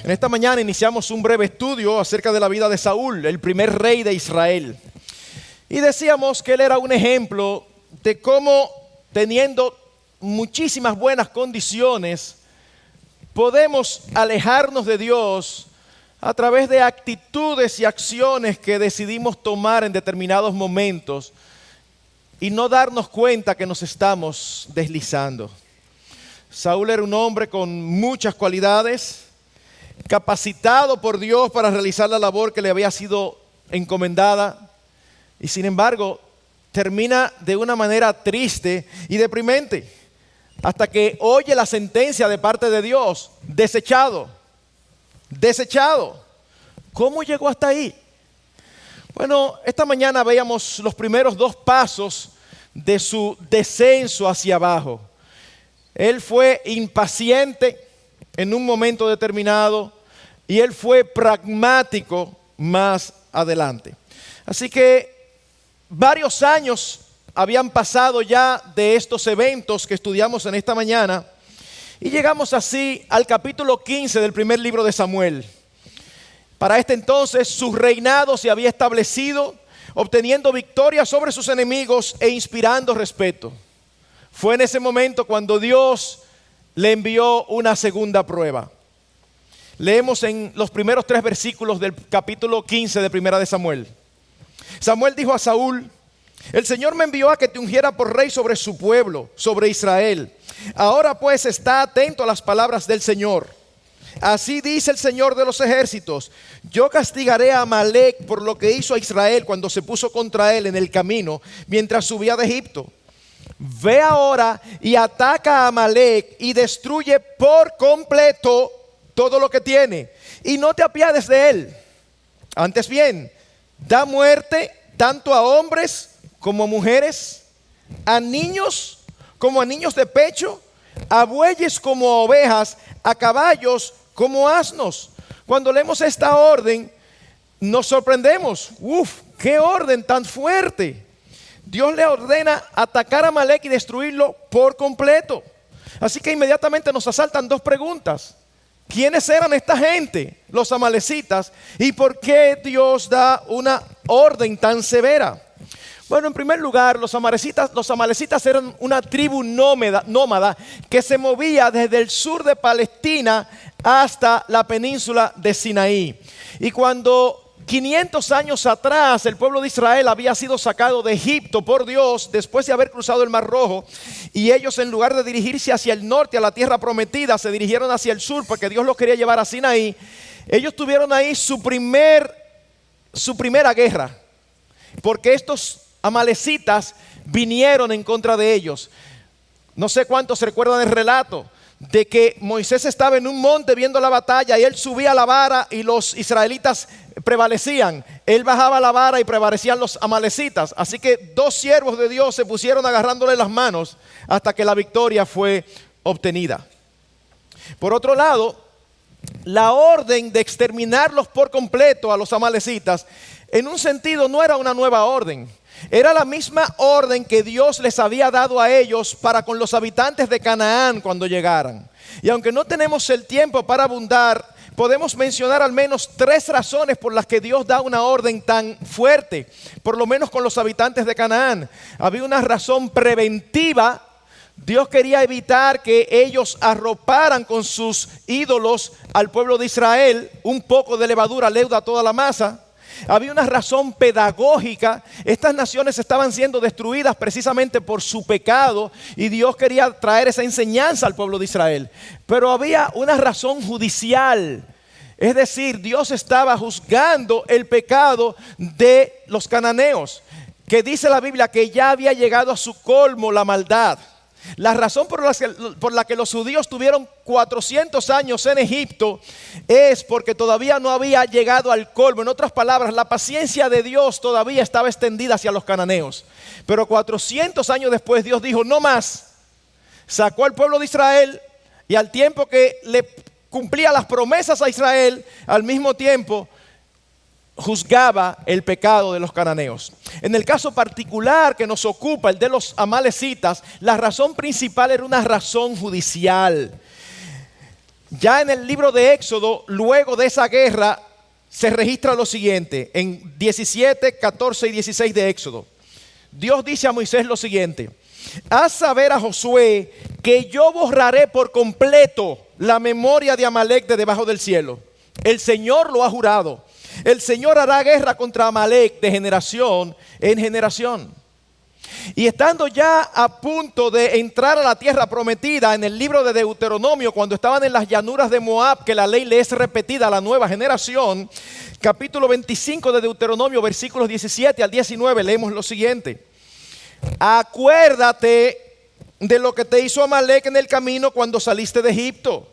En esta mañana iniciamos un breve estudio acerca de la vida de Saúl, el primer rey de Israel. Y decíamos que él era un ejemplo de cómo, teniendo muchísimas buenas condiciones, podemos alejarnos de Dios a través de actitudes y acciones que decidimos tomar en determinados momentos y no darnos cuenta que nos estamos deslizando. Saúl era un hombre con muchas cualidades, capacitado por Dios para realizar la labor que le había sido encomendada, y sin embargo termina de una manera triste y deprimente hasta que oye la sentencia de parte de Dios: desechado. ¿Cómo llegó hasta ahí? Bueno, esta mañana veíamos los primeros dos pasos de su descenso hacia abajo. Él fue impaciente en un momento determinado y él fue pragmático más adelante. Así que varios años habían pasado ya de estos eventos que estudiamos en esta mañana y llegamos así al capítulo 15 del primer libro de Samuel. Para este entonces su reinado se había establecido, obteniendo victoria sobre sus enemigos e inspirando respeto. Fue en ese momento cuando Dios le envió una segunda prueba. Leemos en los primeros 3 versículos del capítulo 15 de Primera de Samuel. Samuel dijo a Saúl: el Señor me envió a que te ungiera por rey sobre su pueblo, sobre Israel. Ahora pues está atento a las palabras del Señor. Así dice el Señor de los ejércitos: yo castigaré a Amalec por lo que hizo a Israel cuando se puso contra él en el camino mientras subía de Egipto. Ve ahora y ataca a Amalec y destruye por completo todo lo que tiene, y no te apiades de él. Antes bien, da muerte tanto a hombres como a mujeres, a niños como a niños de pecho, a bueyes como a ovejas, a caballos como asnos. Cuando leemos esta orden, nos sorprendemos. ¡Qué orden tan fuerte! Dios le ordena atacar a Amalec y destruirlo por completo. Así que inmediatamente nos asaltan 2 preguntas. ¿Quiénes eran esta gente, los amalecitas? ¿Y por qué Dios da una orden tan severa? Bueno, en primer lugar, los amalecitas eran una tribu nómada que se movía desde el sur de Palestina hasta la península de Sinaí. Y cuando 500 años atrás el pueblo de Israel había sido sacado de Egipto por Dios después de haber cruzado el Mar Rojo, y ellos, en lugar de dirigirse hacia el norte, a la tierra prometida, se dirigieron hacia el sur porque Dios los quería llevar a Sinaí. Ellos tuvieron ahí su primera guerra, porque estos amalecitas vinieron en contra de ellos. No sé cuántos se recuerdan el relato de que Moisés estaba en un monte viendo la batalla y él subía la vara y los israelitas prevalecían. Él bajaba la vara y prevalecían los amalecitas. Así que 2 siervos de Dios se pusieron agarrándole las manos hasta que la victoria fue obtenida. Por otro lado, la orden de exterminarlos por completo a los amalecitas, en un sentido no era una nueva orden. Era la misma orden que Dios les había dado a ellos para con los habitantes de Canaán cuando llegaran. Y aunque no tenemos el tiempo para abundar, podemos mencionar al menos 3 razones por las que Dios da una orden tan fuerte, por lo menos con los habitantes de Canaán. Había una razón preventiva. Dios quería evitar que ellos arroparan con sus ídolos al pueblo de Israel. Un poco de levadura leuda toda la masa. Había una razón pedagógica. Estas naciones estaban siendo destruidas precisamente por su pecado y Dios quería traer esa enseñanza al pueblo de Israel. Pero había una razón judicial. Es decir, Dios estaba juzgando el pecado de los cananeos, que dice la Biblia que ya había llegado a su colmo la maldad. La razón por la que los judíos tuvieron 400 años en Egipto es porque todavía no había llegado al colmo. En otras palabras, la paciencia de Dios todavía estaba extendida hacia los cananeos. Pero 400 años después Dios dijo: no más. Sacó al pueblo de Israel y al tiempo que le cumplía las promesas a Israel, al mismo tiempo juzgaba el pecado de los cananeos. En el caso particular que nos ocupa, el de los amalecitas, la razón principal era una razón judicial. Ya en el libro de Éxodo, luego de esa guerra, se registra lo siguiente, en 17, 14 y 16 de Éxodo. Dios dice a Moisés lo siguiente: haz saber a Josué que yo borraré por completo la memoria de Amalek de debajo del cielo. El Señor lo ha jurado. El Señor hará guerra contra Amalek de generación en generación. Y estando ya a punto de entrar a la tierra prometida, en el libro de Deuteronomio, cuando estaban en las llanuras de Moab, que la ley le es repetida a la nueva generación, capítulo 25 de Deuteronomio, versículos 17 al 19, leemos lo siguiente: acuérdate de lo que te hizo Amalek en el camino cuando saliste de Egipto,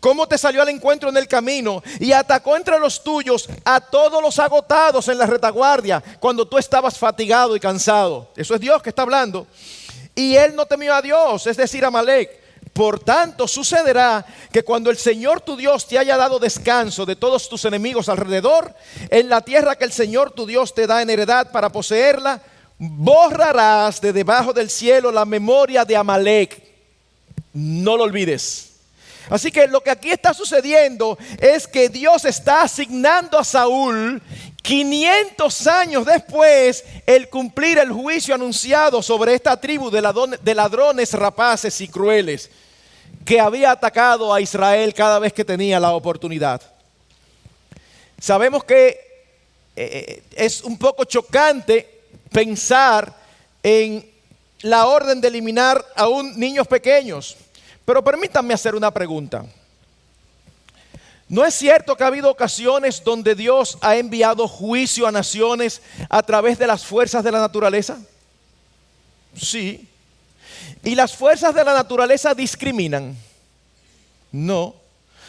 cómo te salió al encuentro en el camino y atacó entre los tuyos a todos los agotados en la retaguardia cuando tú estabas fatigado y cansado. Eso es Dios que está hablando. Y él no temió a Dios, es decir, a Amalek. Por tanto, sucederá que cuando el Señor tu Dios te haya dado descanso de todos tus enemigos alrededor, en la tierra que el Señor tu Dios te da en heredad para poseerla, borrarás de debajo del cielo la memoria de Amalek. No lo olvides. Así que lo que aquí está sucediendo es que Dios está asignando a Saúl 500 años después el cumplir el juicio anunciado sobre esta tribu de ladrones rapaces y crueles que había atacado a Israel cada vez que tenía la oportunidad. Sabemos que es un poco chocante pensar en la orden de eliminar aún niños pequeños. Pero permítanme hacer una pregunta. ¿No es cierto que ha habido ocasiones donde Dios ha enviado juicio a naciones a través de las fuerzas de la naturaleza? Sí. ¿Y las fuerzas de la naturaleza discriminan? No.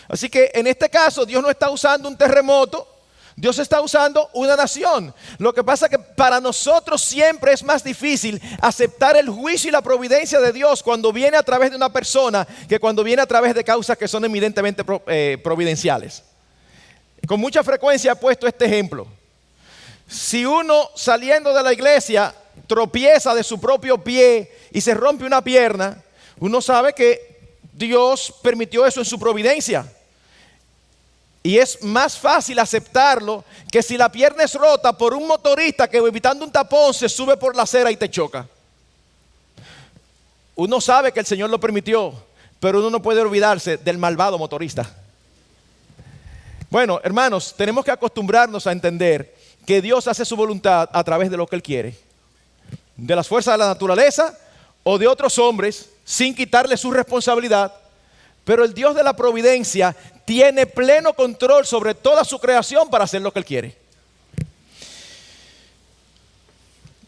Así que en este caso Dios no está usando un terremoto, Dios está usando una nación. Lo que pasa es que para nosotros siempre es más difícil aceptar el juicio y la providencia de Dios cuando viene a través de una persona que cuando viene a través de causas que son evidentemente providenciales. Con mucha frecuencia he puesto este ejemplo. Si uno saliendo de la iglesia tropieza de su propio pie y se rompe una pierna, uno sabe que Dios permitió eso en su providencia. Y es más fácil aceptarlo que si la pierna es rota por un motorista que evitando un tapón se sube por la acera y te choca. Uno sabe que el Señor lo permitió, pero uno no puede olvidarse del malvado motorista. Bueno, hermanos, tenemos que acostumbrarnos a entender que Dios hace su voluntad a través de lo que Él quiere. De las fuerzas de la naturaleza o de otros hombres, sin quitarle su responsabilidad. Pero el Dios de la providencia tiene pleno control sobre toda su creación para hacer lo que Él quiere.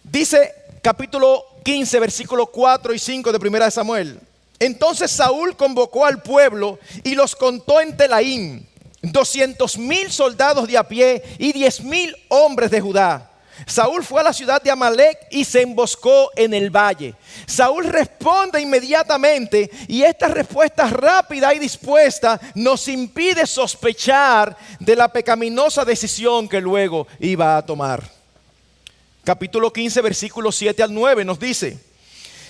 Dice capítulo 15, versículos 4 y 5 de 1 de Samuel. Entonces Saúl convocó al pueblo y los contó en Telaín, 200,000 soldados de a pie y 10,000 hombres de Judá. Saúl fue a la ciudad de Amalek y se emboscó en el valle. Saúl responde inmediatamente y esta respuesta rápida y dispuesta nos impide sospechar de la pecaminosa decisión que luego iba a tomar. Capítulo 15, versículos 7 al 9 nos dice: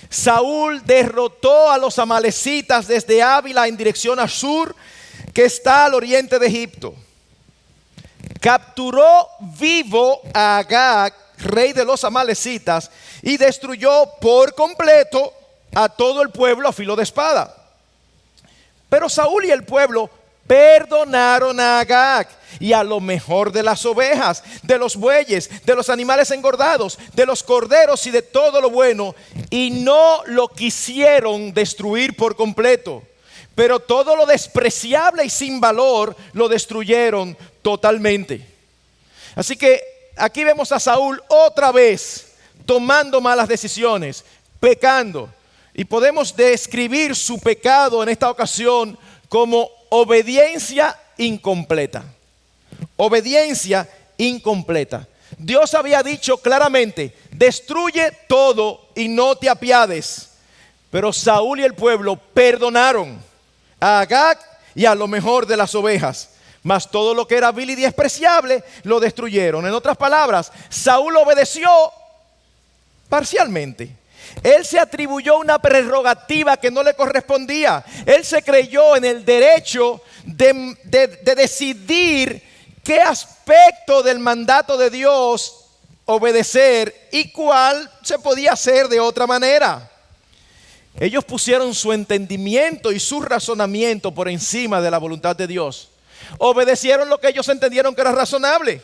Saúl derrotó a los amalecitas desde Ávila en dirección a Shur, que está al oriente de Egipto. Capturó vivo a Agag, rey de los amalecitas, y destruyó por completo a todo el pueblo a filo de espada. Pero Saúl y el pueblo perdonaron a Agag y a lo mejor de las ovejas, de los bueyes, de los animales engordados, de los corderos y de todo lo bueno, y no lo quisieron destruir por completo. Pero todo lo despreciable y sin valor lo destruyeron totalmente. Así que aquí vemos a Saúl otra vez tomando malas decisiones, pecando. Y podemos describir su pecado en esta ocasión como obediencia incompleta. Obediencia incompleta. Dios había dicho claramente: destruye todo y no te apiades. Pero Saúl y el pueblo perdonaron a Agag y a lo mejor de las ovejas, mas todo lo que era vil y despreciable lo destruyeron. En otras palabras, Saúl obedeció parcialmente. Él se atribuyó una prerrogativa que no le correspondía. Él se creyó en el derecho de decidir qué aspecto del mandato de Dios obedecer y cuál se podía hacer de otra manera. Ellos pusieron su entendimiento y su razonamiento por encima de la voluntad de Dios. Obedecieron lo que ellos entendieron que era razonable.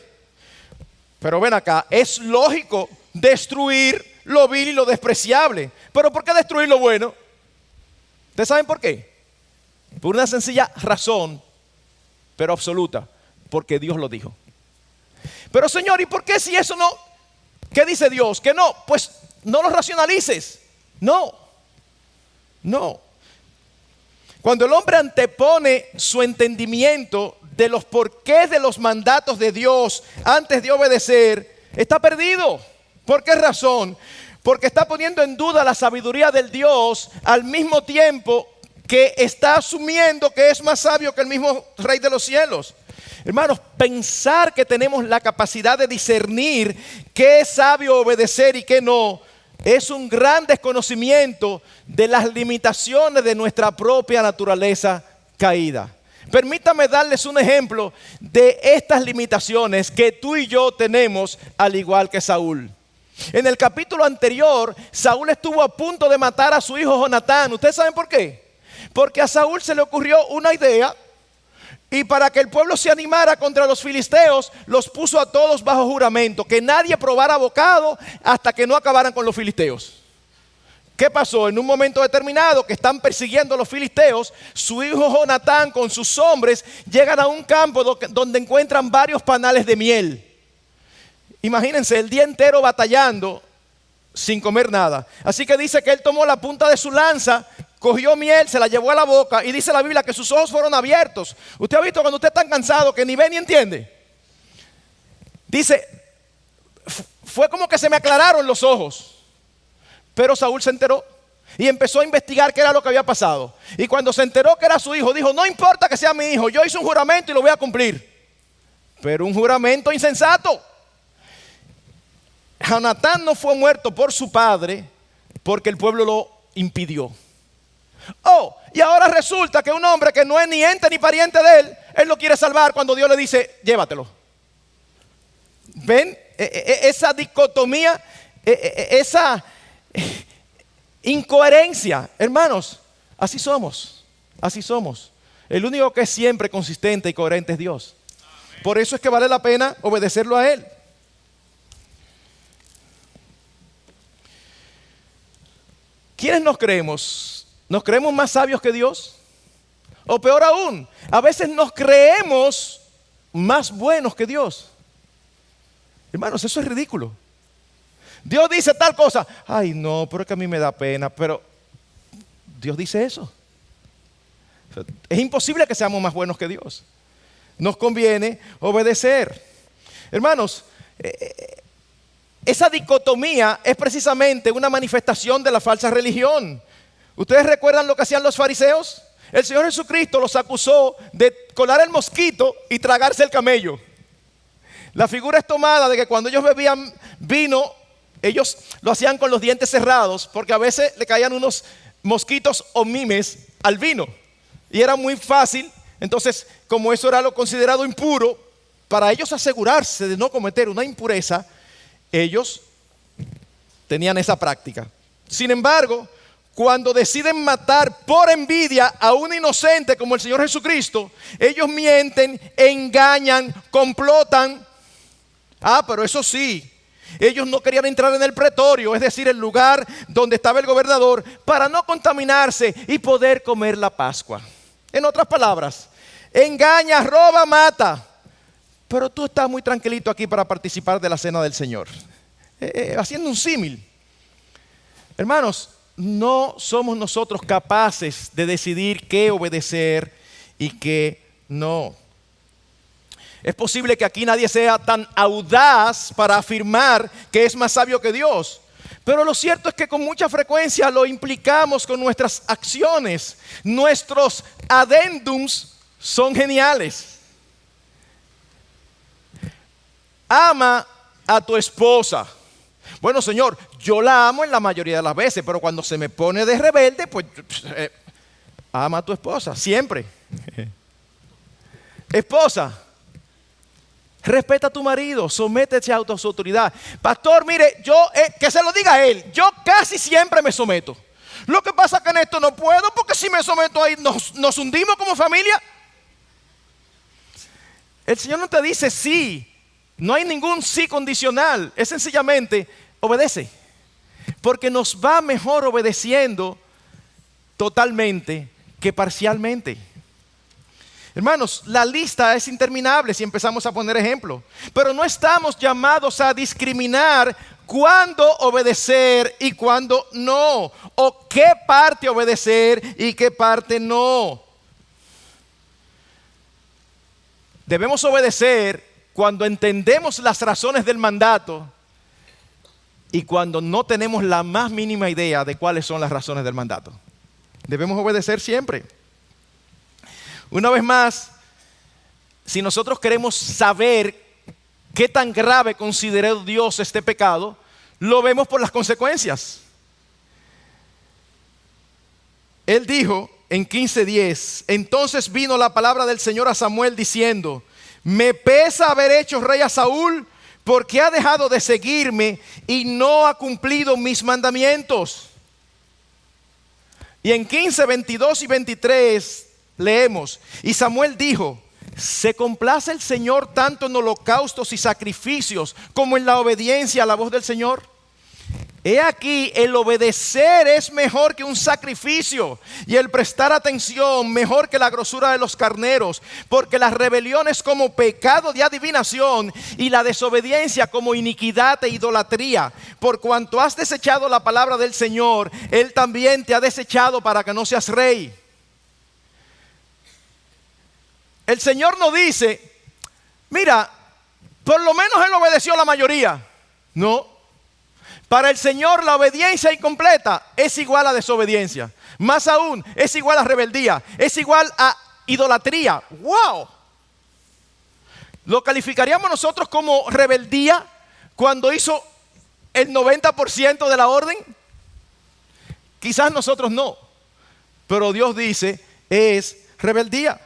Pero ven acá, es lógico destruir lo vil y lo despreciable. ¿Pero por qué destruir lo bueno? ¿Ustedes saben por qué? Por una sencilla razón, pero absoluta. Porque Dios lo dijo. Pero Señor, ¿y por qué si eso no? ¿Qué dice Dios? Que no, pues no lo racionalices. No. Cuando el hombre antepone su entendimiento de los porqués de los mandatos de Dios antes de obedecer, está perdido. ¿Por qué razón? Porque está poniendo en duda la sabiduría del Dios al mismo tiempo que está asumiendo que es más sabio que el mismo Rey de los cielos. Hermanos, pensar que tenemos la capacidad de discernir qué es sabio obedecer y qué no, es un gran desconocimiento de las limitaciones de nuestra propia naturaleza caída. Permítame darles un ejemplo de estas limitaciones que tú y yo tenemos al igual que Saúl. En el capítulo anterior, Saúl estuvo a punto de matar a su hijo Jonatán. ¿Ustedes saben por qué? Porque a Saúl se le ocurrió una idea y para que el pueblo se animara contra los filisteos, los puso a todos bajo juramento, que nadie probara bocado hasta que no acabaran con los filisteos. ¿Qué pasó? En un momento determinado que están persiguiendo a los filisteos, su hijo Jonatán con sus hombres llegan a un campo donde encuentran varios panales de miel. Imagínense, el día entero batallando sin comer nada. Así que dice que él tomó la punta de su lanza, cogió miel, se la llevó a la boca y dice la Biblia que sus ojos fueron abiertos. ¿Usted ha visto cuando usted está cansado que ni ve ni entiende? Dice, fue como que se me aclararon los ojos. Pero Saúl se enteró y empezó a investigar qué era lo que había pasado. Y cuando se enteró que era su hijo, dijo, no importa que sea mi hijo, yo hice un juramento y lo voy a cumplir. Pero un juramento insensato. Jonatán no fue muerto por su padre porque el pueblo lo impidió. Oh, y ahora resulta que un hombre que no es ni ente ni pariente de él lo quiere salvar cuando Dios le dice, llévatelo. ¿Ven? Esa dicotomía, esa incoherencia. Hermanos, así somos. El único que es siempre consistente y coherente es Dios. Por eso es que vale la pena obedecerlo a Él. ¿Quiénes nos creemos? ¿Nos creemos más sabios que Dios? O peor aún, a veces nos creemos más buenos que Dios. Hermanos, eso es ridículo. Dios dice tal cosa. Ay, no, pero es que a mí me da pena. Pero Dios dice eso. Es imposible que seamos más buenos que Dios. Nos conviene obedecer. Hermanos, esa dicotomía es precisamente una manifestación de la falsa religión. ¿Ustedes recuerdan lo que hacían los fariseos? El Señor Jesucristo los acusó de colar el mosquito y tragarse el camello. La figura es tomada de que cuando ellos bebían vino, ellos lo hacían con los dientes cerrados porque a veces le caían unos mosquitos o mimes al vino. Y era muy fácil, entonces como eso era lo considerado impuro, para ellos asegurarse de no cometer una impureza, ellos tenían esa práctica. Sin embargo, cuando deciden matar por envidia a un inocente como el Señor Jesucristo, ellos mienten, engañan, complotan. Pero eso sí, ellos no querían entrar en el pretorio, es decir, el lugar donde estaba el gobernador, para no contaminarse y poder comer la Pascua. En otras palabras, engaña, roba, mata. Pero tú estás muy tranquilito aquí para participar de la cena del Señor. Haciendo un símil. Hermanos, no somos nosotros capaces de decidir qué obedecer y qué no. Es posible que aquí nadie sea tan audaz para afirmar que es más sabio que Dios. Pero lo cierto es que con mucha frecuencia lo implicamos con nuestras acciones. Nuestros adendums son geniales. Ama a tu esposa. Bueno, Señor, yo la amo en la mayoría de las veces, pero cuando se me pone de rebelde, pues ama a tu esposa, siempre. Esposa, respeta a tu marido, sométete a su autoridad. Pastor, mire, que se lo diga a él, yo casi siempre me someto. Lo que pasa es que en esto no puedo, porque si me someto ahí nos hundimos como familia. El Señor no te dice sí, no hay ningún sí condicional, es sencillamente obedece. Porque nos va mejor obedeciendo totalmente que parcialmente. Hermanos, la lista es interminable si empezamos a poner ejemplos, pero no estamos llamados a discriminar cuándo obedecer y cuándo no, o qué parte obedecer y qué parte no. Debemos obedecer cuando entendemos las razones del mandato y cuando no tenemos la más mínima idea de cuáles son las razones del mandato. Debemos obedecer siempre. Una vez más, si nosotros queremos saber qué tan grave consideró Dios este pecado, lo vemos por las consecuencias. Él dijo en 15:10, entonces vino la palabra del Señor a Samuel diciendo, me pesa haber hecho rey a Saúl porque ha dejado de seguirme y no ha cumplido mis mandamientos. Y en 15, 22 y 23 leemos, y Samuel dijo, ¿se complace el Señor tanto en holocaustos y sacrificios como en la obediencia a la voz del Señor? He aquí, el obedecer es mejor que un sacrificio y el prestar atención mejor que la grosura de los carneros, porque la rebelión es como pecado de adivinación y la desobediencia como iniquidad e idolatría. Por cuanto has desechado la palabra del Señor, Él también te ha desechado para que no seas rey. El Señor nos dice, mira, por lo menos Él obedeció a la mayoría. No. Para el Señor la obediencia incompleta es igual a desobediencia. Más aún, es igual a rebeldía, es igual a idolatría. ¡Wow! ¿Lo calificaríamos nosotros como rebeldía cuando hizo el 90% de la orden? Quizás nosotros no, pero Dios dice es rebeldía.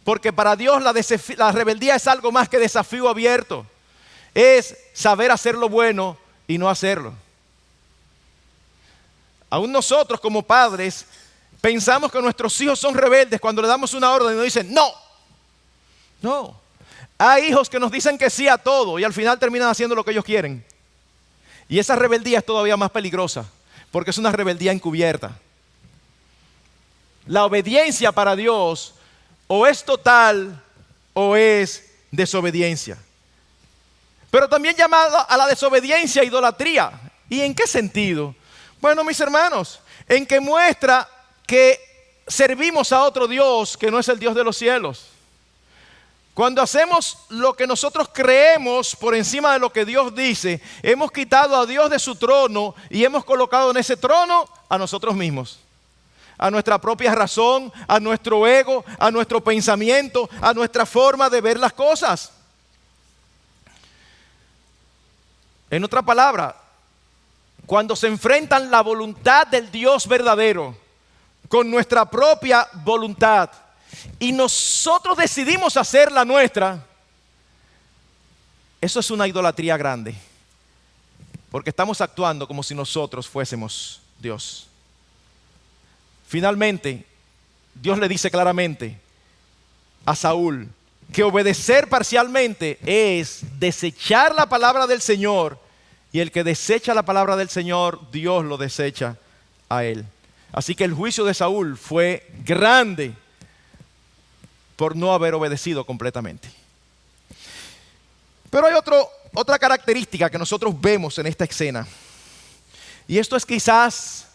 Porque para Dios la rebeldía es algo más que desafío abierto. Es saber hacer lo bueno y no hacerlo. Aún nosotros como padres pensamos que nuestros hijos son rebeldes cuando le damos una orden y nos dicen no. No. Hay hijos que nos dicen que sí a todo y al final terminan haciendo lo que ellos quieren. Y esa rebeldía es todavía más peligrosa porque es una rebeldía encubierta. La obediencia para Dios o es total o es desobediencia. Pero también llamado a la desobediencia idolatría. ¿Y en qué sentido? Bueno, mis hermanos, en que muestra que servimos a otro Dios que no es el Dios de los cielos. Cuando hacemos lo que nosotros creemos por encima de lo que Dios dice, hemos quitado a Dios de su trono y hemos colocado en ese trono a nosotros mismos. A nuestra propia razón, a nuestro ego, a nuestro pensamiento, a nuestra forma de ver las cosas. En otra palabra, cuando se enfrentan la voluntad del Dios verdadero con nuestra propia voluntad y nosotros decidimos hacer la nuestra, eso es una idolatría grande, porque estamos actuando como si nosotros fuésemos Dios. Finalmente, Dios le dice claramente a Saúl que obedecer parcialmente es desechar la palabra del Señor, y el que desecha la palabra del Señor, Dios lo desecha a él. Así que el juicio de Saúl fue grande por no haber obedecido completamente. Pero hay otra característica que nosotros vemos en esta escena, y esto es quizás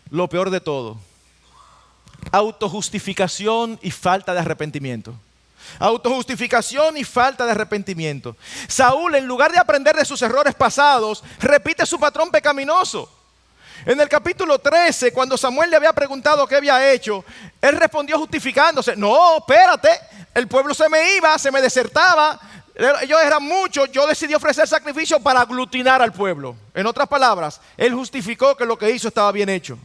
lo peor de todo: autojustificación y falta de arrepentimiento. Autojustificación y falta de arrepentimiento. Saúl, en lugar de aprender de sus errores pasados, repite su patrón pecaminoso. En el capítulo 13, cuando Samuel le había preguntado qué había hecho, él respondió justificándose: no, espérate, el pueblo se me iba, se me desertaba, ellos eran muchos, yo decidí ofrecer sacrificio para aglutinar al pueblo. En otras palabras, él justificó que lo que hizo estaba bien hecho.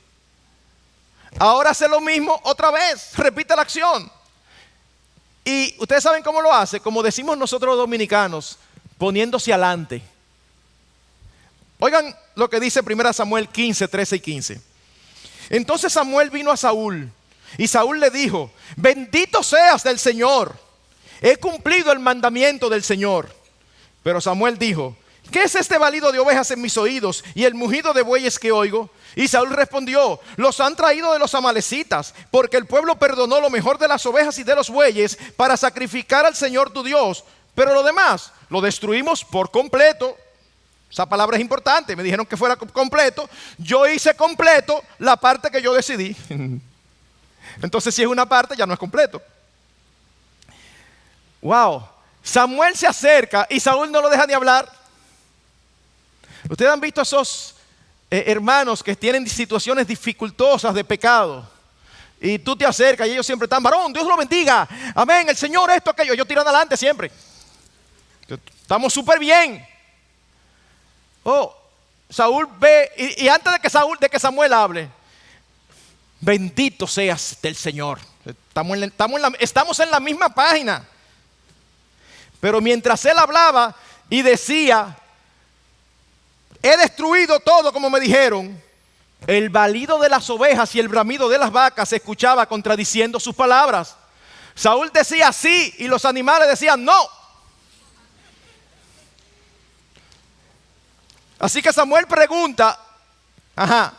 Ahora hace lo mismo otra vez, repite la acción. Y ustedes saben cómo lo hace, como decimos nosotros los dominicanos, poniéndose adelante. Oigan lo que dice 1 Samuel 15, 13 y 15. Entonces Samuel vino a Saúl y Saúl le dijo: bendito seas del Señor, he cumplido el mandamiento del Señor. Pero Samuel dijo: ¿qué es este balido de ovejas en mis oídos y el mugido de bueyes que oigo? Y Saúl respondió: los han traído de los amalecitas, porque el pueblo perdonó lo mejor de las ovejas y de los bueyes para sacrificar al Señor tu Dios, pero lo demás lo destruimos por completo. Esa palabra es importante, me dijeron que fuera completo. Yo hice completo la parte que yo decidí. Entonces, si es una parte, ya no es completo. Wow, Samuel se acerca y Saúl no lo deja ni hablar. Ustedes han visto a esos hermanos que tienen situaciones dificultosas de pecado, y tú te acercas y ellos siempre están: varón, Dios lo bendiga, amén, el Señor esto, aquello. Ellos tiran adelante siempre. Estamos súper bien. Oh, Saúl ve, y antes de que Samuel hable: bendito seas del Señor. Estamos en la misma página. Pero mientras él hablaba y decía: he destruido todo como me dijeron, el balido de las ovejas y el bramido de las vacas se escuchaba contradiciendo sus palabras. Saúl decía sí y los animales decían no. Así que Samuel pregunta: ajá,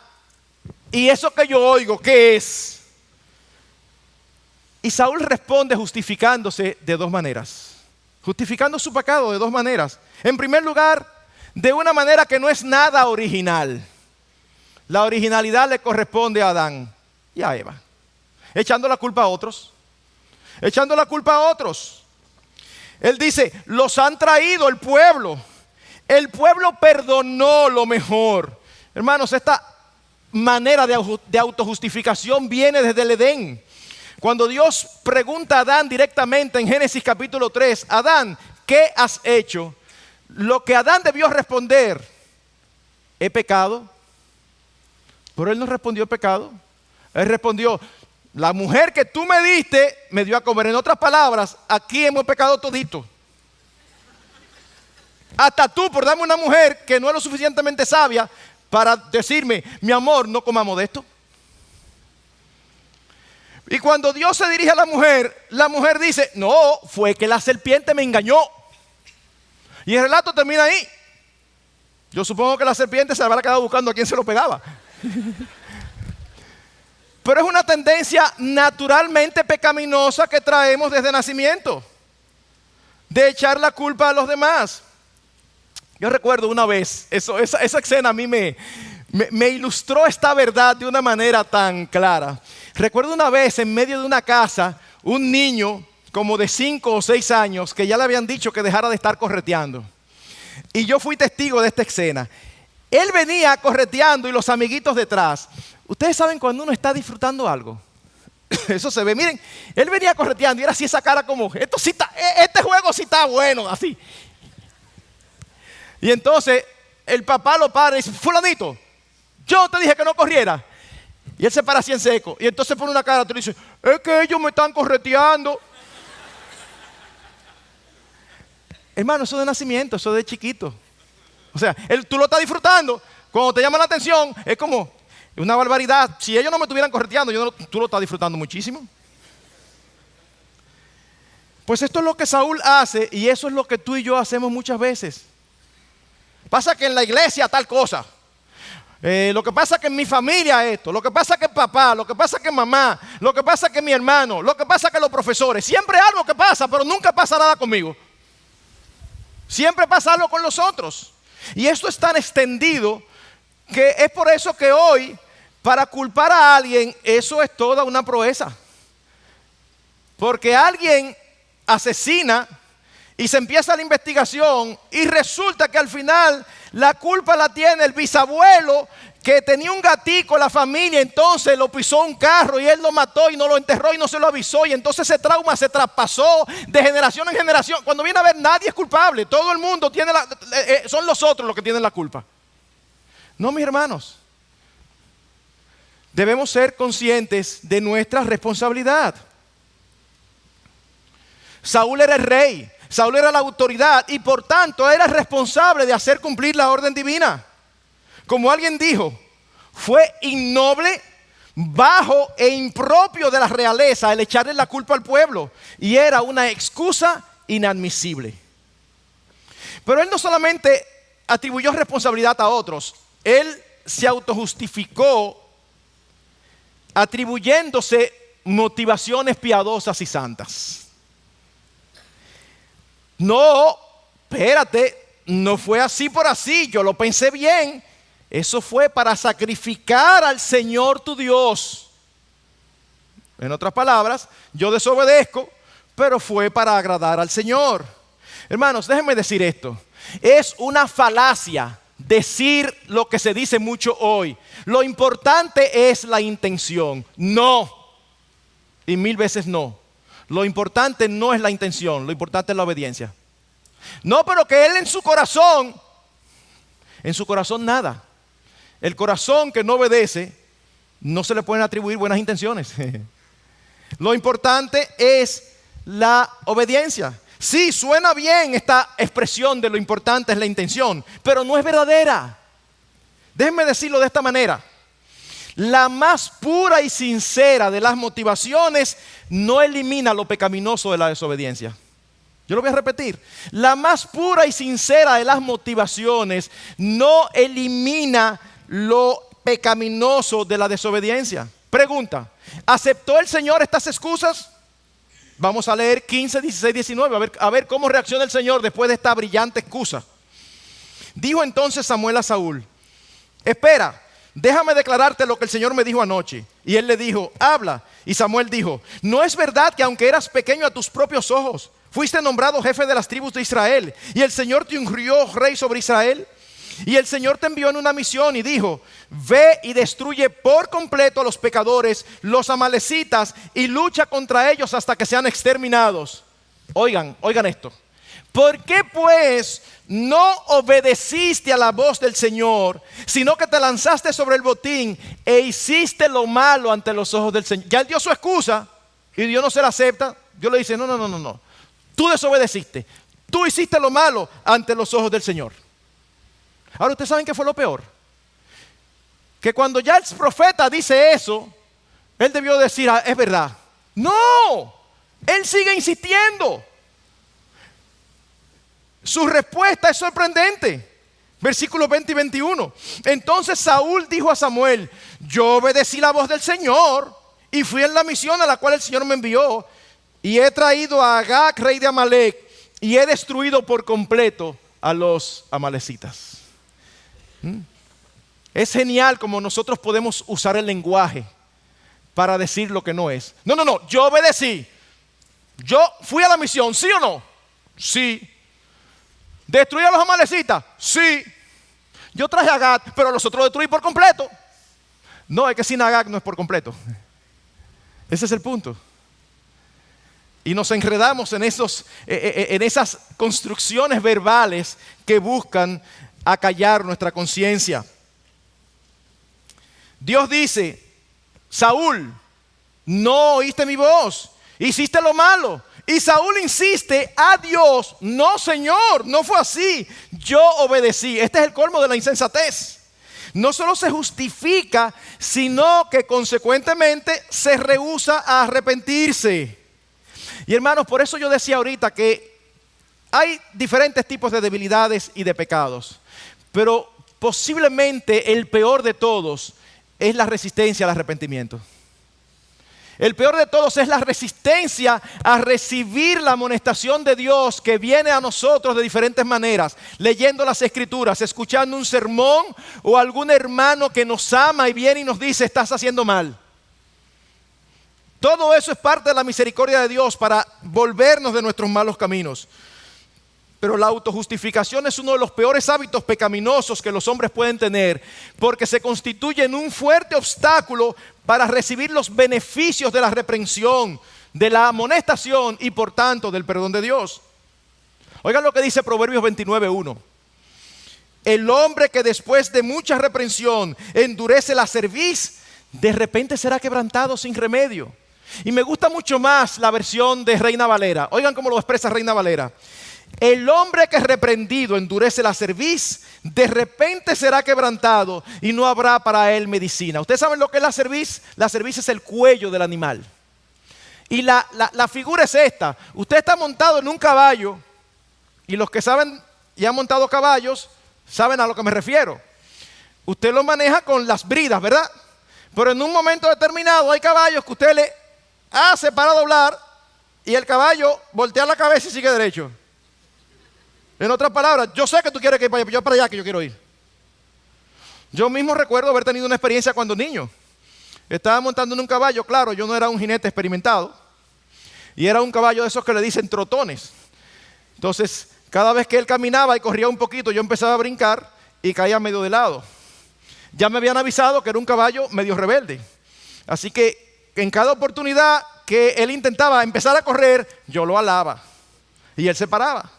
¿y eso que yo oigo qué es? Y Saúl responde justificándose de dos maneras. Justificando su pecado de dos maneras. En primer lugar, de una manera que no es nada original. La originalidad le corresponde a Adán y a Eva. Echando la culpa a otros. Echando la culpa a otros. Él dice: los han traído el pueblo. El pueblo perdonó lo mejor. Hermanos, esta manera de autojustificación viene desde el Edén. Cuando Dios pregunta a Adán directamente en Génesis capítulo 3, Adán, ¿qué has hecho? Lo que Adán debió responder: he pecado. Pero él no respondió pecado. Él respondió: la mujer que tú me diste me dio a comer. En otras palabras, aquí hemos pecado todito. Hasta tú, por darme una mujer que no es lo suficientemente sabia para decirme: mi amor, no comamos de esto. Y cuando Dios se dirige a la mujer dice: no, fue que la serpiente me engañó. Y el relato termina ahí. Yo supongo que la serpiente se habrá quedado buscando a quién se lo pegaba. Pero es una tendencia naturalmente pecaminosa que traemos desde nacimiento, de echar la culpa a los demás. Yo recuerdo una vez, esa escena a mí me ilustró esta verdad de una manera tan clara. Recuerdo una vez en medio de una casa, un niño como de 5 o 6 años que ya le habían dicho que dejara de estar correteando. Y yo fui testigo de esta escena. Él venía correteando y los amiguitos detrás. Ustedes saben cuando uno está disfrutando algo. Eso se ve. Miren, él venía correteando y era así esa cara como: este juego sí está bueno, así. Y entonces el papá lo para y dice: fulanito, yo te dije que no corriera. Y él se para así en seco. Y entonces pone una cara y dice: es que ellos me están correteando. Hermano, eso de nacimiento, eso de chiquito. O sea, tú lo estás disfrutando. Cuando te llama la atención, es como una barbaridad. Si ellos no me estuvieran correteando, tú lo estás disfrutando muchísimo. Pues esto es lo que Saúl hace, y eso es lo que tú y yo hacemos muchas veces. Pasa que en la iglesia tal cosa. Lo que pasa que en mi familia esto. Lo que pasa que papá, lo que pasa que mamá, lo que pasa que mi hermano, lo que pasa que los profesores. Siempre algo que pasa, pero nunca pasa nada conmigo. Siempre pasa algo con los otros. Y esto es tan extendido que es por eso que hoy, para culpar a alguien, eso es toda una proeza. Porque alguien asesina y se empieza la investigación y resulta que al final La culpa la tiene el bisabuelo que tenía un gatico en la familia, entonces lo pisó un carro y él lo mató y no lo enterró y no se lo avisó, y entonces ese trauma se traspasó de generación en generación. Cuando viene a ver, nadie es culpable, todo el mundo tiene son los otros los que tienen la culpa. No, mis hermanos, debemos ser conscientes de nuestra responsabilidad. Saúl era el rey, Saúl era la autoridad y por tanto era responsable de hacer cumplir la orden divina. Como alguien dijo, fue innoble, bajo e impropio de la realeza el echarle la culpa al pueblo, y era una excusa inadmisible. Pero él no solamente atribuyó responsabilidad a otros, él se autojustificó atribuyéndose motivaciones piadosas y santas. No, espérate, no fue así por así, yo lo pensé bien. Eso fue para sacrificar al Señor tu Dios. En otras palabras, yo desobedezco, pero fue para agradar al Señor. Hermanos, déjenme decir esto. Es una falacia decir lo que se dice mucho hoy. Lo importante es la intención. No. Y 1000 veces no. Lo importante no es la intención, lo importante es la obediencia. No, pero que él en su corazón nada. El corazón que no obedece, no se le pueden atribuir buenas intenciones. Lo importante es la obediencia. Sí, suena bien esta expresión de lo importante es la intención, pero no es verdadera. Déjenme decirlo de esta manera. La más pura y sincera de las motivaciones no elimina lo pecaminoso de la desobediencia. Yo lo voy a repetir. La más pura y sincera de las motivaciones no elimina lo pecaminoso de la desobediencia. Pregunta, ¿aceptó el Señor estas excusas? Vamos a leer 15, 16, 19, a ver cómo reacciona el Señor después de esta brillante excusa. Dijo entonces Samuel a Saúl, espera, déjame declararte lo que el Señor me dijo anoche. Y él le dijo, habla. Y Samuel dijo, ¿no es verdad que aunque eras pequeño a tus propios ojos, fuiste nombrado jefe de las tribus de Israel, y el Señor te ungió rey sobre Israel? Y el Señor te envió en una misión y dijo, ve y destruye por completo a los pecadores, los amalecitas, y lucha contra ellos hasta que sean exterminados. Oigan esto. ¿Por qué pues no obedeciste a la voz del Señor, sino que te lanzaste sobre el botín e hiciste lo malo ante los ojos del Señor? Ya él dio su excusa y Dios no se la acepta. Dios le dice, no. Tú desobedeciste. Tú hiciste lo malo ante los ojos del Señor. Ahora, ¿ustedes saben qué fue lo peor? Que cuando ya el profeta dice eso, él debió decir, es verdad. No, él sigue insistiendo. Su respuesta es sorprendente. Versículos 20 y 21. Entonces Saúl dijo a Samuel, yo obedecí la voz del Señor y fui en la misión a la cual el Señor me envió, y he traído a Agag, rey de Amalec, y he destruido por completo a los amalecitas. Es genial como nosotros podemos usar el lenguaje para decir lo que no es. No, yo obedecí. Yo fui a la misión, ¿sí o no? Sí. ¿Destruí a los amalecitas? Sí. Yo traje a Agag, pero los otros destruí por completo. No, es que sin Agag no es por completo. Ese es el punto. Y nos enredamos en esas construcciones verbales que buscan acallar nuestra conciencia. Dios dice, Saúl, no oíste mi voz, hiciste lo malo. Y Saúl insiste, a Dios, no Señor, no fue así, yo obedecí. Este es el colmo de la insensatez. No solo se justifica, sino que consecuentemente se rehúsa a arrepentirse. Y hermanos, por eso yo decía ahorita que hay diferentes tipos de debilidades y de pecados, pero posiblemente el peor de todos es la resistencia al arrepentimiento. El peor de todos es la resistencia a recibir la amonestación de Dios que viene a nosotros de diferentes maneras, leyendo las Escrituras, escuchando un sermón o algún hermano que nos ama y viene y nos dice, estás haciendo mal. Todo eso es parte de la misericordia de Dios para volvernos de nuestros malos caminos. Pero la autojustificación es uno de los peores hábitos pecaminosos que los hombres pueden tener, porque se constituye en un fuerte obstáculo para recibir los beneficios de la reprensión, de la amonestación y por tanto del perdón de Dios. Oigan lo que dice Proverbios 29:1. El hombre que después de mucha reprensión endurece la cerviz, de repente será quebrantado sin remedio. Y me gusta mucho más la versión de Reina Valera. Oigan cómo lo expresa Reina Valera. El hombre que reprendido endurece la cerviz, de repente será quebrantado y no habrá para él medicina. ¿Ustedes saben lo que es la cerviz? La cerviz es el cuello del animal. Y la figura es esta. Usted está montado en un caballo, y los que saben y han montado caballos saben a lo que me refiero. Usted lo maneja con las bridas, ¿verdad? Pero en un momento determinado hay caballos que usted le hace para doblar y el caballo voltea la cabeza y sigue derecho. En otras palabras, yo sé que tú quieres que vaya, pero yo para allá que yo quiero ir. Yo mismo recuerdo haber tenido una experiencia cuando niño. Estaba montando en un caballo, claro, yo no era un jinete experimentado. Y era un caballo de esos que le dicen trotones. Entonces, cada vez que él caminaba y corría un poquito, yo empezaba a brincar y caía medio de lado. Ya me habían avisado que era un caballo medio rebelde. Así que en cada oportunidad que él intentaba empezar a correr, yo lo alaba. Y él se paraba.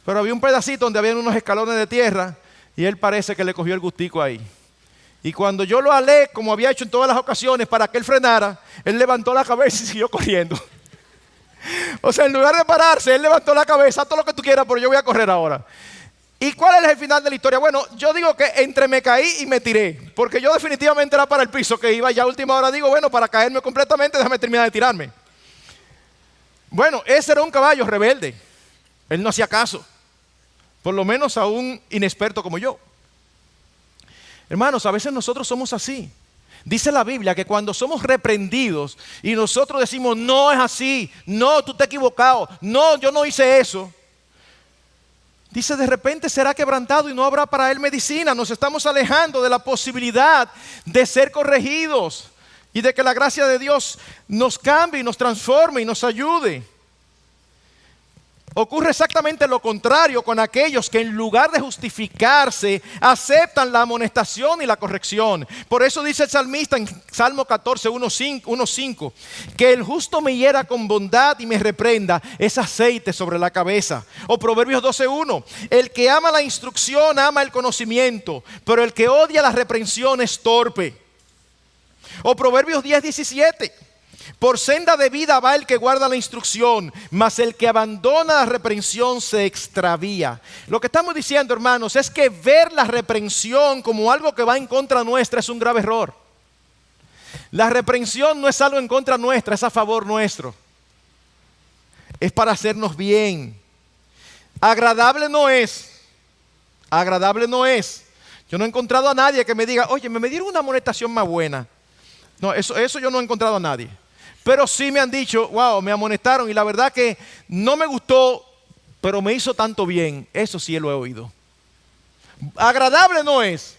Pero había un pedacito donde había unos escalones de tierra y él parece que le cogió el gustico ahí. Y cuando yo lo alé, como había hecho en todas las ocasiones, para que él frenara, él levantó la cabeza y siguió corriendo. O sea, en lugar de pararse, él levantó la cabeza, todo lo que tú quieras, pero yo voy a correr ahora. ¿Y cuál es el final de la historia? Bueno, yo digo que entre me caí y me tiré, porque yo definitivamente era para el piso que iba. Ya a última hora digo, bueno, para caerme completamente, déjame terminar de tirarme. Bueno, ese era un caballo rebelde. Él no hacía caso, por lo menos a un inexperto como yo. Hermanos, a veces nosotros somos así. Dice la Biblia que cuando somos reprendidos y nosotros decimos, no es así, no, tú te has equivocado, no, yo no hice eso. Dice, de repente será quebrantado y no habrá para él medicina. Nos estamos alejando de la posibilidad de ser corregidos y de que la gracia de Dios nos cambie y nos transforme y nos ayude. Ocurre exactamente lo contrario con aquellos que en lugar de justificarse aceptan la amonestación y la corrección. Por eso dice el salmista en Salmo 14, 1:5, que el justo me hiera con bondad y me reprenda, es aceite sobre la cabeza. O Proverbios 12:1, el que ama la instrucción ama el conocimiento, pero el que odia la reprensión es torpe. O Proverbios 10:17, por senda de vida va el que guarda la instrucción, mas el que abandona la reprensión se extravía. Lo que estamos diciendo, hermanos, es que ver la reprensión como algo que va en contra nuestra es un grave error. La reprensión no es algo en contra nuestra, es a favor nuestro. Es para hacernos bien. Agradable no es. Agradable no es. Yo no he encontrado a nadie que me diga, oye, me dieron una amonestación más buena. No, eso yo no he encontrado a nadie. Pero sí me han dicho, wow, me amonestaron y la verdad que no me gustó, pero me hizo tanto bien. Eso sí lo he oído. Agradable no es,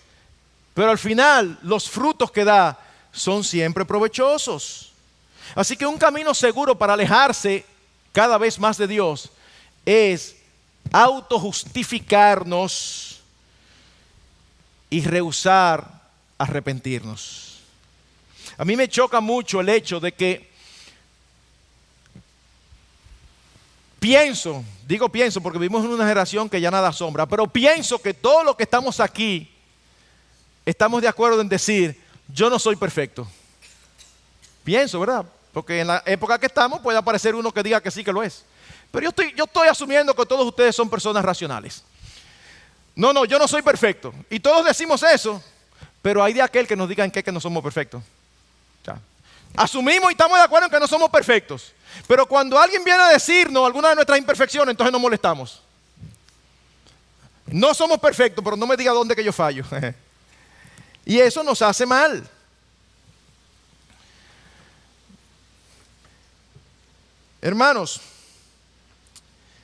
pero al final los frutos que da son siempre provechosos. Así que un camino seguro para alejarse cada vez más de Dios es autojustificarnos y rehusar arrepentirnos. A mí me choca mucho el hecho de que pienso porque vivimos en una generación que ya nada asombra, pero pienso que todos los que estamos aquí estamos de acuerdo en decir, yo no soy perfecto. Pienso, ¿verdad? Porque en la época que estamos puede aparecer uno que diga que sí que lo es. Pero yo estoy asumiendo que todos ustedes son personas racionales. No, yo no soy perfecto. Y todos decimos eso, pero hay de aquel que nos diga en qué que no somos perfectos. O sea, asumimos y estamos de acuerdo en que no somos perfectos. Pero cuando alguien viene a decirnos alguna de nuestras imperfecciones, entonces nos molestamos. No somos perfectos, pero no me diga dónde que yo fallo. Y eso nos hace mal. Hermanos,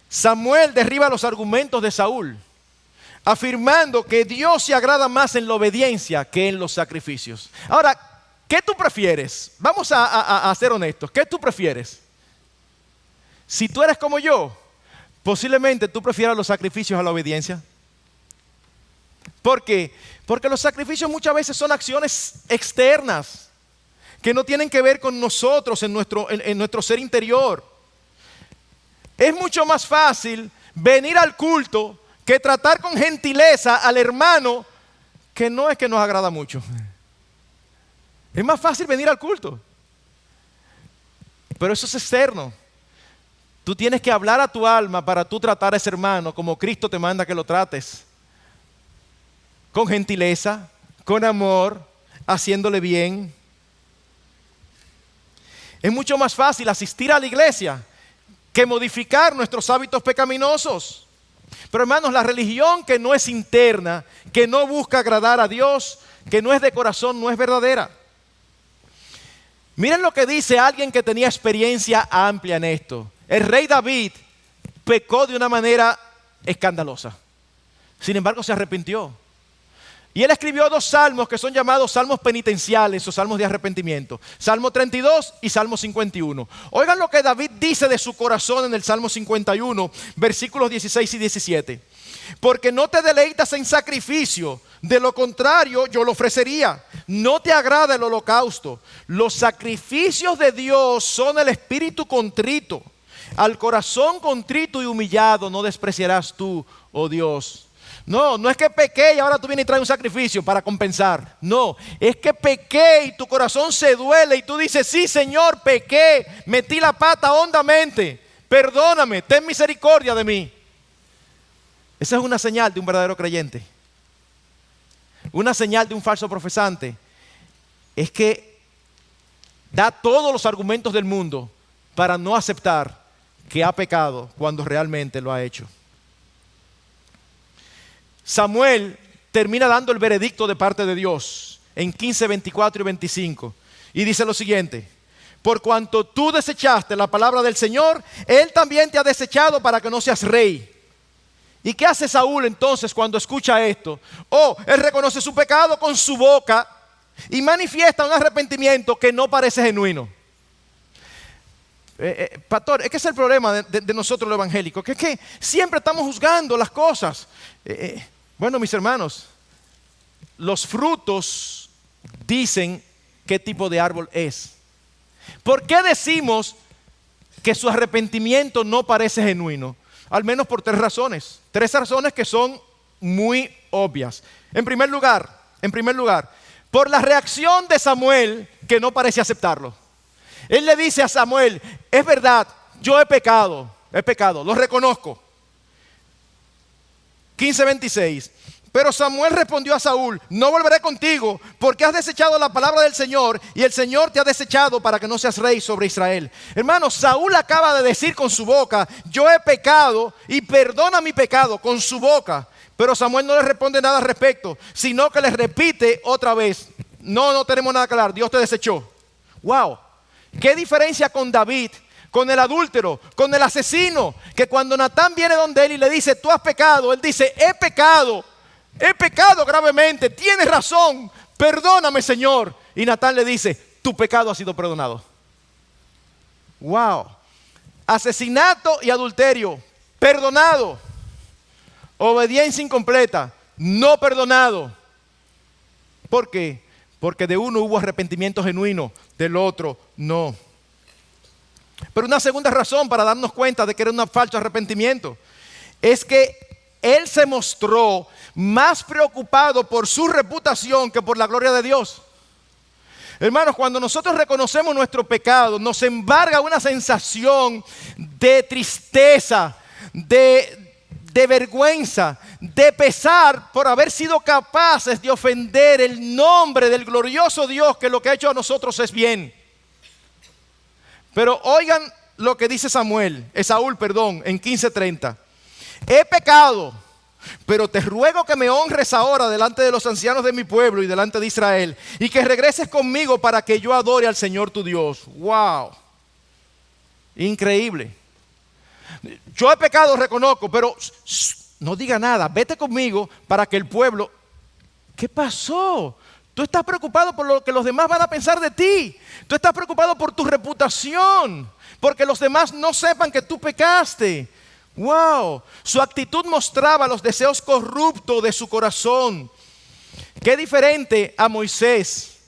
Samuel derriba los argumentos de Saúl, afirmando que Dios se agrada más en la obediencia que en los sacrificios. Ahora, ¿qué tú prefieres? Vamos a ser honestos. ¿Qué tú prefieres? Si tú eres como yo, posiblemente tú prefieras los sacrificios a la obediencia. ¿Por qué? Porque los sacrificios muchas veces son acciones externas que no tienen que ver con nosotros en nuestro ser interior. Es mucho más fácil venir al culto que tratar con gentileza al hermano que no es que nos agrada mucho. Es más fácil venir al culto. Pero eso es externo. Tú tienes que hablar a tu alma para tú tratar a ese hermano como Cristo te manda que lo trates. Con gentileza, con amor, haciéndole bien. Es mucho más fácil asistir a la iglesia que modificar nuestros hábitos pecaminosos. Pero hermanos, la religión que no es interna, que no busca agradar a Dios, que no es de corazón, no es verdadera. Miren lo que dice alguien que tenía experiencia amplia en esto. El rey David pecó de una manera escandalosa. Sin embargo, se arrepintió. Y él escribió 2 salmos que son llamados salmos penitenciales o salmos de arrepentimiento. Salmo 32 y Salmo 51. Oigan lo que David dice de su corazón en el Salmo 51, versículos 16 y 17. Porque no te deleitas en sacrificio, de lo contrario yo lo ofrecería. No te agrada el holocausto. Los sacrificios de Dios son el espíritu contrito. Al corazón contrito y humillado no despreciarás tú, oh Dios. No, no es que pequé y ahora tú vienes y traes un sacrificio para compensar. No, es que pequé y tu corazón se duele y tú dices, sí Señor, pequé, metí la pata hondamente, perdóname, ten misericordia de mí. Esa es una señal de un verdadero creyente. Una señal de un falso profesante es que da todos los argumentos del mundo para no aceptar que ha pecado cuando realmente lo ha hecho. Samuel termina dando el veredicto de parte de Dios en 15, 24 y 25. Y dice lo siguiente: por cuanto tú desechaste la palabra del Señor, Él también te ha desechado para que no seas rey. ¿Y qué hace Saúl entonces cuando escucha esto? Él reconoce su pecado con su boca y manifiesta un arrepentimiento que no parece genuino. Pastor, es que es el problema de nosotros los evangélicos, que es que siempre estamos juzgando las cosas. Bueno, mis hermanos, los frutos dicen qué tipo de árbol es. ¿Por qué decimos que su arrepentimiento no parece genuino? Al menos por 3 razones. 3 razones que son muy obvias. En primer lugar, por la reacción de Samuel que no parece aceptarlo. Él le dice a Samuel, es verdad, yo he pecado, lo reconozco. 15:26. Pero Samuel respondió a Saúl, no volveré contigo porque has desechado la palabra del Señor y el Señor te ha desechado para que no seas rey sobre Israel. Hermanos, Saúl acaba de decir con su boca, yo he pecado y perdona mi pecado con su boca. Pero Samuel no le responde nada al respecto, sino que le repite otra vez, no tenemos nada que hablar, Dios te desechó. Wow, qué diferencia con David, con el adúltero, con el asesino, que cuando Natán viene donde él y le dice, tú has pecado, él dice, he pecado gravemente, tienes razón, perdóname Señor. Y Natán le dice, tu pecado ha sido perdonado. Wow, asesinato y adulterio, perdonado. Obediencia incompleta, no perdonado. ¿Por qué? Porque de uno hubo arrepentimiento genuino, del otro no. Pero una segunda razón para darnos cuenta de que era un falso arrepentimiento es que él se mostró más preocupado por su reputación que por la gloria de Dios. Hermanos, cuando nosotros reconocemos nuestro pecado, nos embarga una sensación de tristeza, de vergüenza, de pesar por haber sido capaces de ofender el nombre del glorioso Dios que lo que ha hecho a nosotros es bien. Pero oigan lo que dice Saúl, en 15:30. He pecado, pero te ruego que me honres ahora delante de los ancianos de mi pueblo y delante de Israel, y que regreses conmigo para que yo adore al Señor tu Dios. ¡Wow! Increíble. Yo he pecado, reconozco, pero no diga nada. Vete conmigo para que el pueblo... ¿Qué pasó? Tú estás preocupado por lo que los demás van a pensar de ti. Tú estás preocupado por tu reputación, porque los demás no sepan que tú pecaste. ¡Wow! Su actitud mostraba los deseos corruptos de su corazón. Qué diferente a Moisés,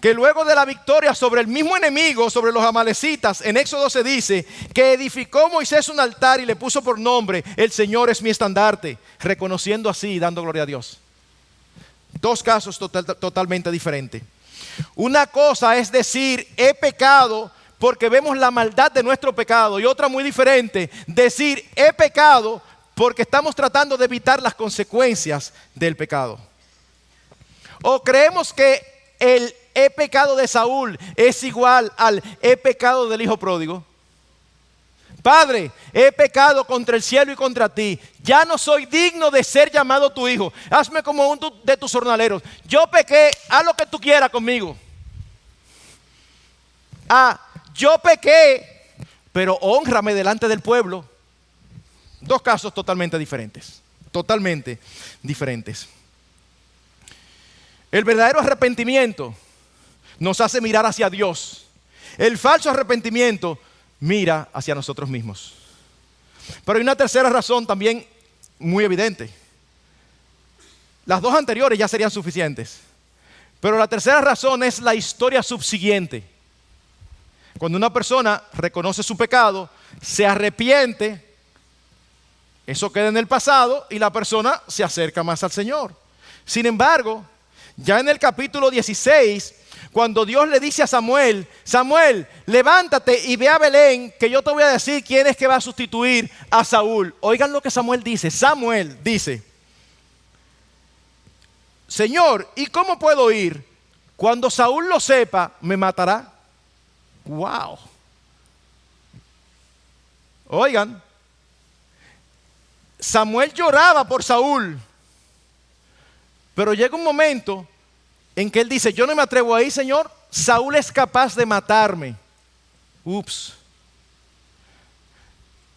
que luego de la victoria sobre el mismo enemigo, sobre los amalecitas, en Éxodo se dice que edificó Moisés un altar y le puso por nombre: el Señor es mi estandarte, reconociendo así y dando gloria a Dios. Dos casos totalmente diferentes. Una cosa es decir, he pecado porque vemos la maldad de nuestro pecado, y otra muy diferente, decir, he pecado porque estamos tratando de evitar las consecuencias del pecado. O creemos que el he pecado de Saúl es igual al he pecado del hijo pródigo. Padre, he pecado contra el cielo y contra ti. Ya no soy digno de ser llamado tu hijo. Hazme como uno de tus jornaleros. Yo pequé, haz lo que tú quieras conmigo. Yo pequé, pero hónrame delante del pueblo. Dos casos totalmente diferentes. Totalmente diferentes. El verdadero arrepentimiento nos hace mirar hacia Dios. El falso arrepentimiento mira hacia nosotros mismos. Pero hay una tercera razón también muy evidente. Las dos anteriores ya serían suficientes. Pero la tercera razón es la historia subsiguiente. Cuando una persona reconoce su pecado, se arrepiente, eso queda en el pasado y la persona se acerca más al Señor. Sin embargo, ya en el capítulo 16, cuando Dios le dice a Samuel: Samuel, levántate y ve a Belén, que yo te voy a decir quién es que va a sustituir a Saúl. Oigan lo que Samuel dice. Samuel dice: Señor, ¿y cómo puedo ir? Cuando Saúl lo sepa, me matará. Wow. Oigan, Samuel lloraba por Saúl, pero llega un momento en que él dice: yo no me atrevo a ir, Señor, Saúl es capaz de matarme. Ups.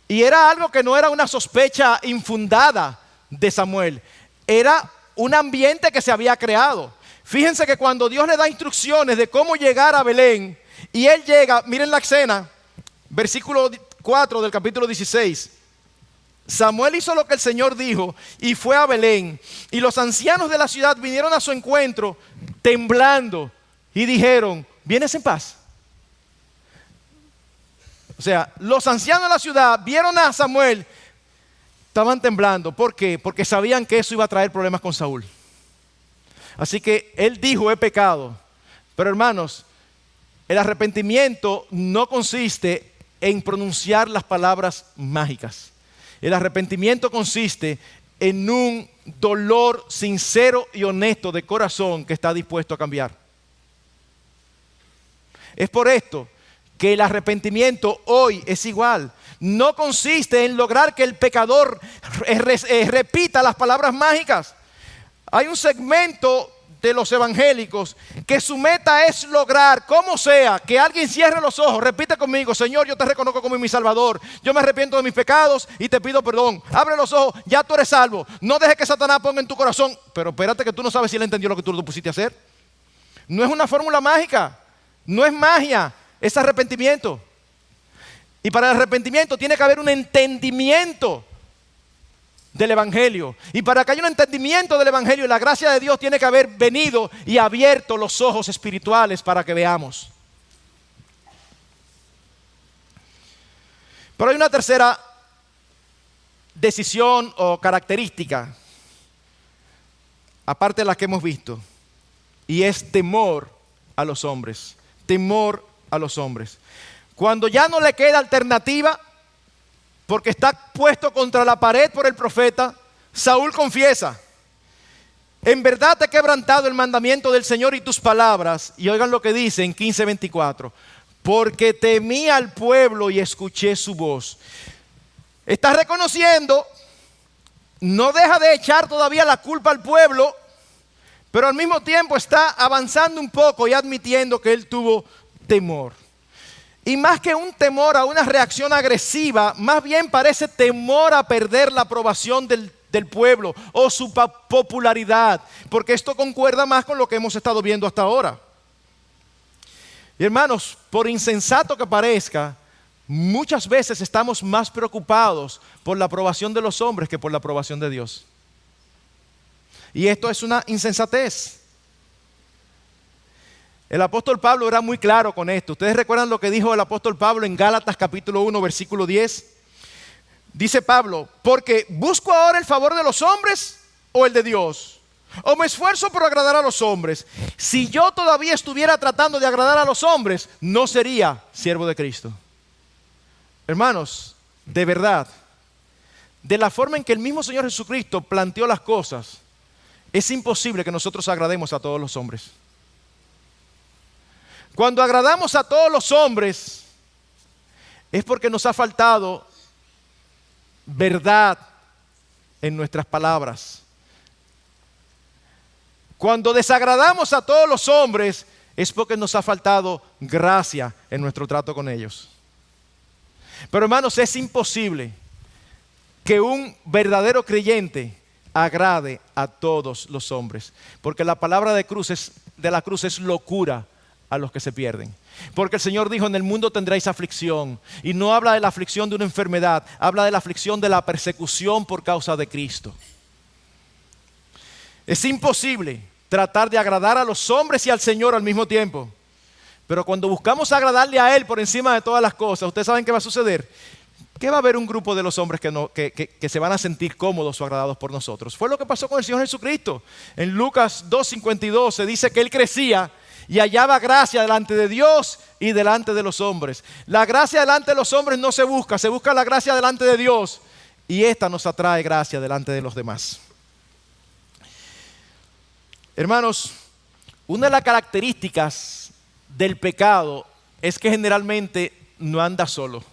Y era algo que no era una sospecha infundada de Samuel, era un ambiente que se había creado. Fíjense que cuando Dios le da instrucciones de cómo llegar a Belén, y él llega, miren la escena, versículo 4 del capítulo 16. Samuel hizo lo que el Señor dijo y fue a Belén. Y los ancianos de la ciudad vinieron a su encuentro temblando y dijeron: ¿vienes en paz? O sea, los ancianos de la ciudad vieron a Samuel, estaban temblando. ¿Por qué? Porque sabían que eso iba a traer problemas con Saúl. Así que él dijo: he pecado. Pero hermanos, el arrepentimiento no consiste en pronunciar las palabras mágicas. El arrepentimiento consiste en un dolor sincero y honesto de corazón que está dispuesto a cambiar. Es por esto que el arrepentimiento hoy es igual. No consiste en lograr que el pecador repita las palabras mágicas. Hay un segmento de los evangélicos que su meta es lograr, como sea, que alguien cierre los ojos, repite conmigo: Señor, yo te reconozco como mi Salvador, yo me arrepiento de mis pecados y te pido perdón. Abre los ojos, ya tú eres salvo. No dejes que Satanás ponga en tu corazón. Pero espérate, que tú no sabes si él entendió lo que tú le pusiste a hacer. No es una fórmula mágica, no es magia, es arrepentimiento. Y para el arrepentimiento tiene que haber un entendimiento del evangelio. Y para que haya un entendimiento del evangelio, la gracia de Dios tiene que haber venido y abierto los ojos espirituales para que veamos. Pero hay una tercera decisión o característica, aparte de las que hemos visto, y es temor a los hombres. Temor a los hombres. Cuando ya no le queda alternativa, porque está puesto contra la pared por el profeta, Saúl confiesa: en verdad te he quebrantado el mandamiento del Señor y tus palabras. Y oigan lo que dice en 15:24: porque temí al pueblo y escuché su voz. Está reconociendo, no deja de echar todavía la culpa al pueblo, pero al mismo tiempo está avanzando un poco y admitiendo que él tuvo temor. Y más que un temor a una reacción agresiva, más bien parece temor a perder la aprobación del pueblo o su popularidad, porque esto concuerda más con lo que hemos estado viendo hasta ahora. Y hermanos, por insensato que parezca, muchas veces estamos más preocupados por la aprobación de los hombres que por la aprobación de Dios. Y esto es una insensatez. El apóstol Pablo era muy claro con esto. ¿Ustedes recuerdan lo que dijo el apóstol Pablo en Gálatas capítulo 1, versículo 10? Dice Pablo, porque ¿busco ahora el favor de los hombres o el de Dios? ¿O me esfuerzo por agradar a los hombres? Si yo todavía estuviera tratando de agradar a los hombres, no sería siervo de Cristo. Hermanos, de verdad, de la forma en que el mismo Señor Jesucristo planteó las cosas, es imposible que nosotros agrademos a todos los hombres. Cuando agradamos a todos los hombres, es porque nos ha faltado verdad en nuestras palabras. Cuando desagradamos a todos los hombres, es porque nos ha faltado gracia en nuestro trato con ellos. Pero hermanos, es imposible que un verdadero creyente agrade a todos los hombres, porque la palabra de la cruz es locura a los que se pierden. Porque el Señor dijo, en el mundo tendréis aflicción, y no habla de la aflicción de una enfermedad, habla de la aflicción de la persecución por causa de Cristo. Es imposible tratar de agradar a los hombres y al Señor al mismo tiempo. Pero cuando buscamos agradarle a Él por encima de todas las cosas, ¿ustedes saben qué va a suceder? Que va a haber un grupo de los hombres que se van a sentir cómodos o agradados por nosotros. Fue lo que pasó con el Señor Jesucristo. En Lucas 2:52 se dice que Él crecía y hallaba gracia delante de Dios y delante de los hombres. La gracia delante de los hombres no se busca la gracia delante de Dios, y esta nos atrae gracia delante de los demás. Hermanos, una de las características del pecado es que generalmente no anda solo.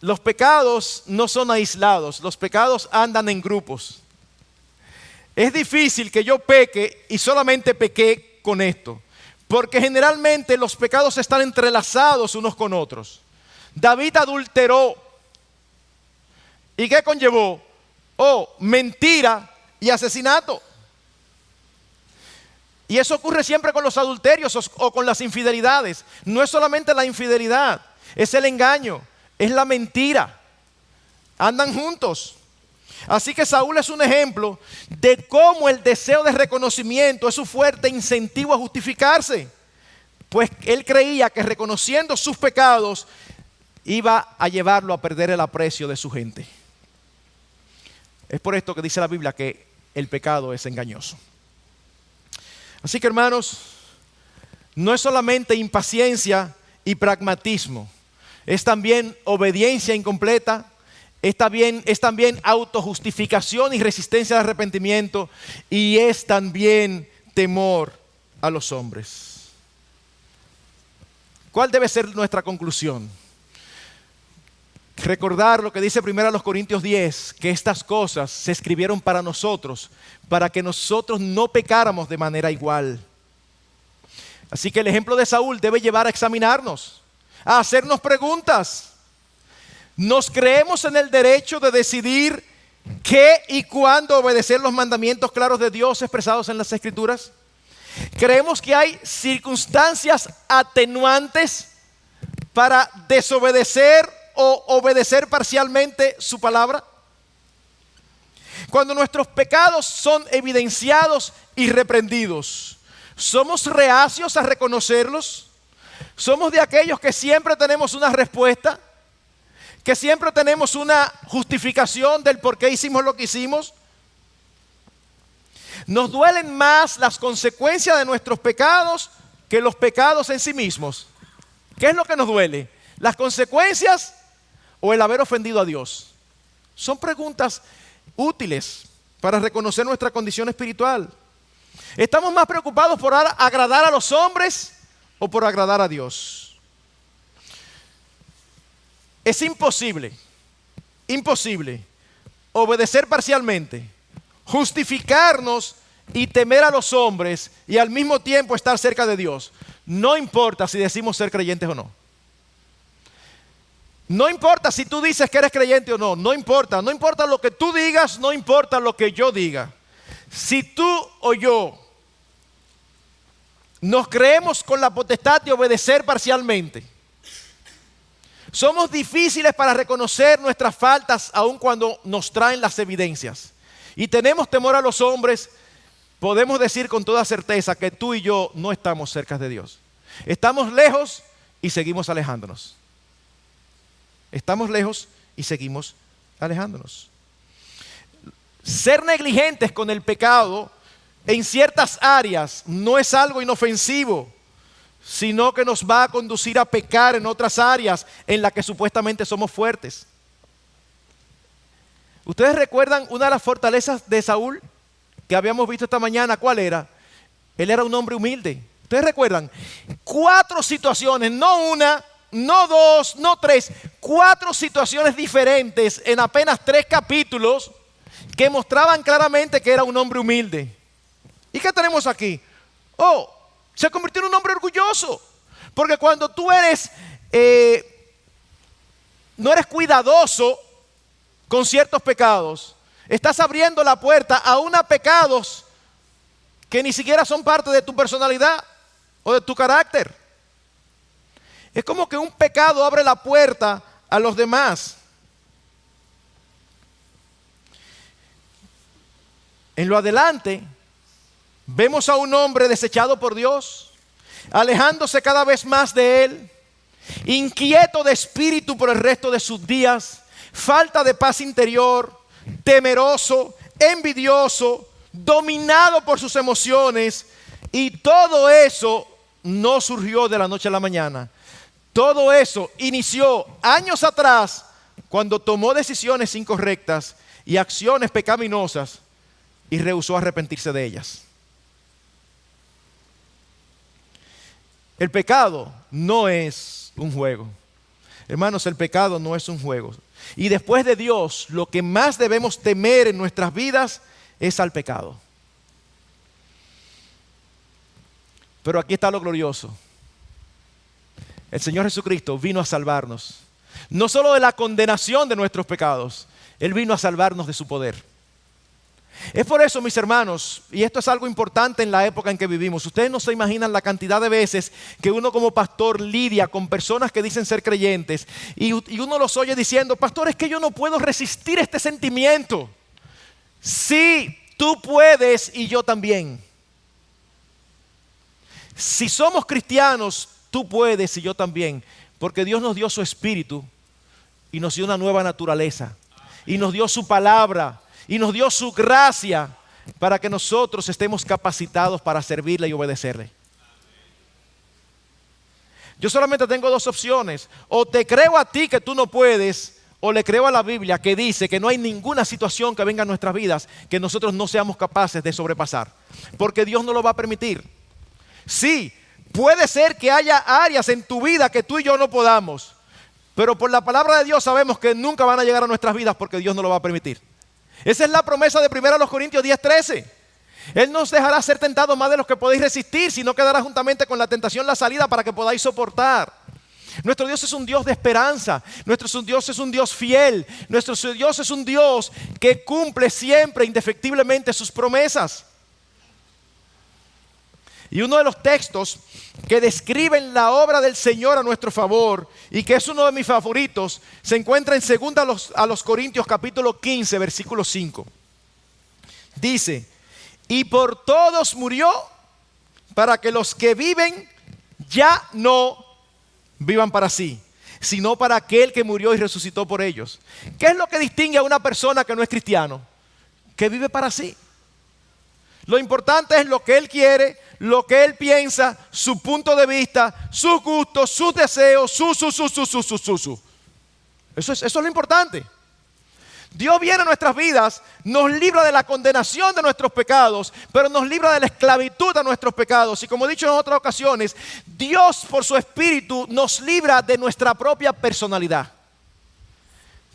Los pecados no son aislados, los pecados andan en grupos. Es difícil que yo peque y solamente pequé con esto, porque generalmente los pecados están entrelazados unos con otros. David adulteró. ¿Y qué conllevó? Mentira y asesinato. Y eso ocurre siempre con los adulterios o con las infidelidades. No es solamente la infidelidad, es el engaño, es la mentira. Andan juntos. Así que Saúl es un ejemplo de cómo el deseo de reconocimiento es su fuerte incentivo a justificarse. Pues él creía que reconociendo sus pecados iba a llevarlo a perder el aprecio de su gente. Es por esto que dice la Biblia que el pecado es engañoso. Así que hermanos, no es solamente impaciencia y pragmatismo, es también obediencia incompleta, es también autojustificación y resistencia al arrepentimiento, y es también temor a los hombres. ¿Cuál debe ser nuestra conclusión? Recordar lo que dice 1 Corintios 10, que estas cosas se escribieron para nosotros, para que nosotros no pecáramos de manera igual. Así que el ejemplo de Saúl debe llevar a examinarnos, a hacernos preguntas. ¿Nos creemos en el derecho de decidir qué y cuándo obedecer los mandamientos claros de Dios expresados en las Escrituras? ¿Creemos que hay circunstancias atenuantes para desobedecer o obedecer parcialmente su palabra? Cuando nuestros pecados son evidenciados y reprendidos, ¿somos reacios a reconocerlos? ¿Somos de aquellos que siempre tenemos una respuesta? ¿Que siempre tenemos una justificación del por qué hicimos lo que hicimos? ¿Nos duelen más las consecuencias de nuestros pecados que los pecados en sí mismos? ¿Qué es lo que nos duele? ¿Las consecuencias o el haber ofendido a Dios? Son preguntas útiles para reconocer nuestra condición espiritual. ¿Estamos más preocupados por agradar a los hombres o por agradar a Dios? Es imposible obedecer parcialmente, justificarnos y temer a los hombres y al mismo tiempo estar cerca de Dios. No importa si decimos ser creyentes o no. No importa si tú dices que eres creyente o no. No importa lo que tú digas, no importa lo que yo diga. Si tú o yo nos creemos con la potestad de obedecer parcialmente, Somos difíciles para reconocer nuestras faltas aun cuando nos traen las evidencias. Y tenemos temor a los hombres. Podemos decir con toda certeza que tú y yo no estamos cerca de Dios. Estamos lejos y seguimos alejándonos. Estamos lejos y seguimos alejándonos. Ser negligentes con el pecado en ciertas áreas no es algo inofensivo, sino que nos va a conducir a pecar en otras áreas en las que supuestamente somos fuertes. ¿Ustedes recuerdan una de las fortalezas de Saúl que habíamos visto esta mañana? ¿Cuál era? Él era un hombre humilde. ¿Ustedes recuerdan? 4 situaciones, no una, no 2, no 3, 4 situaciones diferentes en apenas 3 capítulos que mostraban claramente que era un hombre humilde. ¿Y qué tenemos aquí? Se convirtió en un hombre orgulloso. Porque cuando tú no eres cuidadoso con ciertos pecados, estás abriendo la puerta a unos pecados que ni siquiera son parte de tu personalidad o de tu carácter. Es como que un pecado abre la puerta a los demás. En lo adelante, vemos a un hombre desechado por Dios, alejándose cada vez más de Él, inquieto de espíritu por el resto de sus días, falta de paz interior, temeroso, envidioso, dominado por sus emociones. Y todo eso no surgió de la noche a la mañana. Todo eso inició años atrás, cuando tomó decisiones incorrectas y acciones pecaminosas y rehusó arrepentirse de ellas. El pecado no es un juego. Hermanos, el pecado no es un juego. Y después de Dios, lo que más debemos temer en nuestras vidas es al pecado. Pero aquí está lo glorioso. El Señor Jesucristo vino a salvarnos. No solo de la condenación de nuestros pecados, Él vino a salvarnos de su poder. Es por eso, mis hermanos, y esto es algo importante en la época en que vivimos. Ustedes no se imaginan la cantidad de veces que uno como pastor lidia con personas que dicen ser creyentes y uno los oye diciendo: pastor, es que yo no puedo resistir este sentimiento. Sí, tú puedes y yo también. Si somos cristianos, tú puedes y yo también, porque Dios nos dio su espíritu y nos dio una nueva naturaleza y nos dio su palabra y nos dio su gracia para que nosotros estemos capacitados para servirle y obedecerle. Yo solamente tengo 2 opciones: o te creo a ti que tú no puedes, o le creo a la Biblia que dice que no hay ninguna situación que venga a nuestras vidas que nosotros no seamos capaces de sobrepasar, porque Dios no lo va a permitir. Sí, puede ser que haya áreas en tu vida que tú y yo no podamos, pero por la palabra de Dios sabemos que nunca van a llegar a nuestras vidas porque Dios no lo va a permitir. Esa es la promesa de 1 Corintios 10:13. Él no os dejará ser tentados más de los que podéis resistir, sino que dará juntamente con la tentación la salida para que podáis soportar. Nuestro Dios es un Dios de esperanza. Nuestro Dios es un Dios fiel. Nuestro Dios es un Dios que cumple siempre indefectiblemente sus promesas. Y uno de los textos que describen la obra del Señor a nuestro favor, y que es uno de mis favoritos, se encuentra en 2 a los Corintios capítulo 15, versículo 5. Dice: y por todos murió, para que los que viven ya no vivan para sí, sino para aquel que murió y resucitó por ellos. ¿Qué es lo que distingue a una persona que no es cristiano? Que vive para sí. Lo importante es lo que él quiere, lo que él piensa, su punto de vista, sus gustos, sus deseos, Eso es lo importante. Dios viene a nuestras vidas, nos libra de la condenación de nuestros pecados, pero nos libra de la esclavitud a nuestros pecados. Y como he dicho en otras ocasiones, Dios por su Espíritu nos libra de nuestra propia personalidad.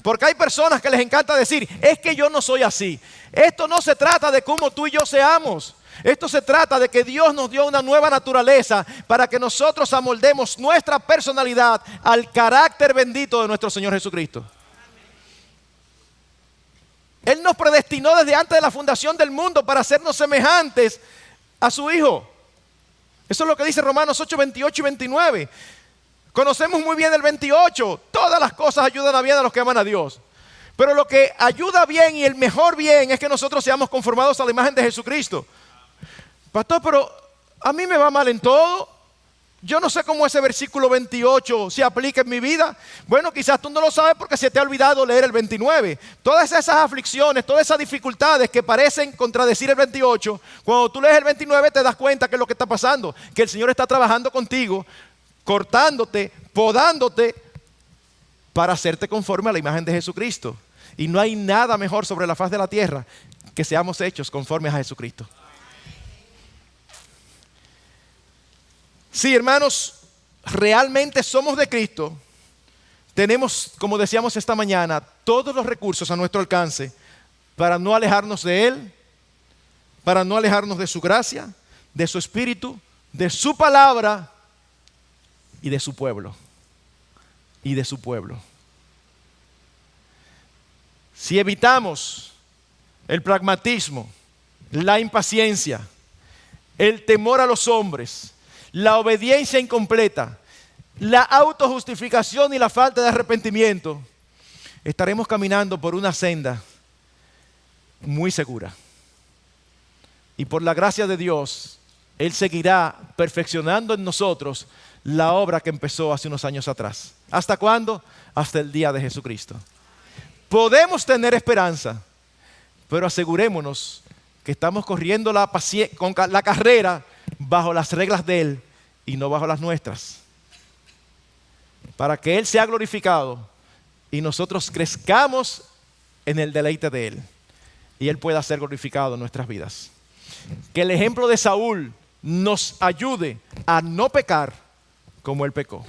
Porque hay personas que les encanta decir: es que yo no soy así. Esto no se trata de cómo tú y yo seamos. Esto se trata de que Dios nos dio una nueva naturaleza para que nosotros amoldemos nuestra personalidad al carácter bendito de nuestro Señor Jesucristo. Él nos predestinó desde antes de la fundación del mundo para hacernos semejantes a su Hijo. Eso es lo que dice Romanos 8, 28 y 29. Conocemos muy bien el 28. Todas las cosas ayudan a bien a los que aman a Dios. Pero lo que ayuda bien y el mejor bien es que nosotros seamos conformados a la imagen de Jesucristo. Pastor, pero a mí me va mal en todo. Yo no sé cómo ese versículo 28 se aplica en mi vida. Bueno, quizás tú no lo sabes porque se te ha olvidado leer el 29. Todas esas aflicciones, todas esas dificultades que parecen contradecir el 28, cuando tú lees el 29 te das cuenta que es lo que está pasando, que el Señor está trabajando contigo, cortándote, podándote para hacerte conforme a la imagen de Jesucristo. Y no hay nada mejor sobre la faz de la tierra que seamos hechos conformes a Jesucristo. Sí, hermanos, realmente somos de Cristo. Tenemos, como decíamos esta mañana, todos los recursos a nuestro alcance para no alejarnos de Él, para no alejarnos de su gracia, de su espíritu, de su palabra y de su pueblo. Y de su pueblo. Si evitamos el pragmatismo, la impaciencia, el temor a los hombres, la obediencia incompleta, la autojustificación y la falta de arrepentimiento, estaremos caminando por una senda muy segura. Y por la gracia de Dios, Él seguirá perfeccionando en nosotros la obra que empezó hace unos años atrás. ¿Hasta cuándo? Hasta el día de Jesucristo. Podemos tener esperanza, pero asegurémonos que estamos corriendo la carrera bajo las reglas de Él y no bajo las nuestras, para que Él sea glorificado y nosotros crezcamos en el deleite de Él y Él pueda ser glorificado en nuestras vidas. Que el ejemplo de Saúl nos ayude a no pecar como Él pecó.